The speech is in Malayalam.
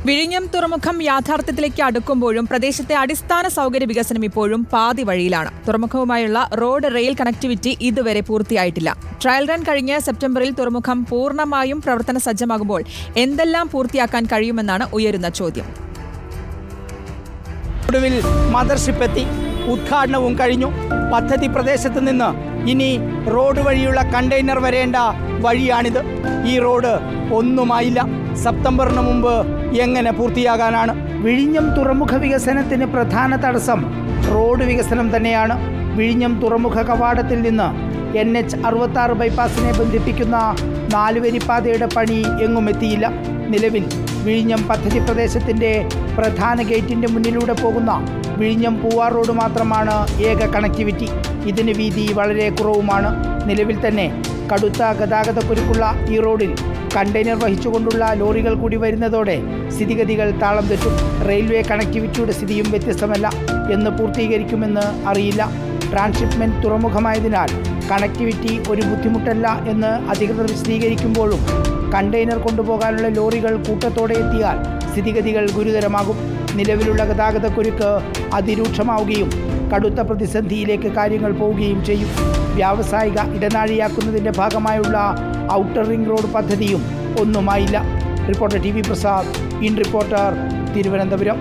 വിഴിഞ്ഞം തുറമുഖം യാഥാർത്ഥ്യത്തിലേക്ക് അടുക്കുമ്പോഴും പ്രദേശത്തെ അടിസ്ഥാന സൗകര്യ വികസനം ഇപ്പോഴും പാതി വഴിയിലാണ്. തുറമുഖവുമായുള്ള റോഡ് റെയിൽ കണക്ടിവിറ്റി ഇതുവരെ പൂർത്തിയായിട്ടില്ല. ട്രയൽ റൺ കഴിഞ്ഞ് സെപ്റ്റംബറിൽ തുറമുഖം പൂർണ്ണമായും പ്രവർത്തന സജ്ജമാകുമ്പോൾ എന്തെല്ലാം പൂർത്തിയാക്കാൻ കഴിയുമെന്നാണ് ഉയരുന്ന ചോദ്യം. ഒടുവിൽ മദർഷിപ്പ് എത്തി, ഉദ്ഘാടനവും കഴിഞ്ഞു. പദ്ധതി പ്രദേശത്ത് നിന്ന് ഇനി റോഡ് വഴിയുള്ള കണ്ടെയ്നർ വരേണ്ട വഴിയാണിത്. ഈ റോഡ് ഒന്നുമായില്ല. സെപ്റ്റംബറിന് മുമ്പ് എങ്ങനെ പൂർത്തിയാകാനാണ്? വിഴിഞ്ഞം തുറമുഖ വികസനത്തിന് പ്രധാന തടസ്സം റോഡ് വികസനം തന്നെയാണ്. വിഴിഞ്ഞം തുറമുഖ കവാടത്തിൽ നിന്ന് NH66 ബൈപ്പാസിനെ ബന്ധിപ്പിക്കുന്ന 4-വരിപ്പാതയുടെ പണി എങ്ങും എത്തിയില്ല. നിലവിൽ വിഴിഞ്ഞം പദ്ധതി പ്രദേശത്തിൻ്റെ പ്രധാന ഗേറ്റിൻ്റെ മുന്നിലൂടെ പോകുന്ന വിഴിഞ്ഞം പൂവാർ റോഡ് മാത്രമാണ് ഏക കണക്ടിവിറ്റി. ഇതിന് വീതി വളരെ കുറവുമാണ്. നിലവിൽ തന്നെ കടുത്ത ഗതാഗതക്കുരുക്കുള്ള ഈ റോഡിൽ കണ്ടെയ്നർ വഹിച്ചുകൊണ്ടുള്ള ലോറികൾ കൂടി വരുന്നതോടെ സ്ഥിതിഗതികൾ താളം തെറ്റും. റെയിൽവേ കണക്ടിവിറ്റിയുടെ സ്ഥിതിയും വ്യത്യസ്തമല്ല. എന്ന് പൂർത്തീകരിക്കുമെന്ന് അറിയില്ല. ട്രാൻസ്ഷിപ്മെൻറ്റ് തുറമുഖമായതിനാൽ കണക്ടിവിറ്റി ഒരു ബുദ്ധിമുട്ടല്ല എന്ന് അധികൃതർ വിശദീകരിക്കുമ്പോഴും കണ്ടെയ്നർ കൊണ്ടുപോകാനുള്ള ലോറികൾ കൂട്ടത്തോടെ എത്തിയാൽ സ്ഥിതിഗതികൾ ഗുരുതരമാകും. നിലവിലുള്ള ഗതാഗതക്കുരുക്ക് അതിരൂക്ഷമാവുകയും കടുത്ത പ്രതിസന്ധിയിലേക്ക് കാര്യങ്ങൾ പോവുകയും ചെയ്യും. വ്യാവസായിക ഇടനാഴിയാക്കുന്നതിൻ്റെ ഭാഗമായുള്ള ഔട്ടർ റിംഗ് റോഡ് പദ്ധതിയും ഒന്നുമായില്ല. Reporter TV Prasad, in reporter, Thiruvananthapuram.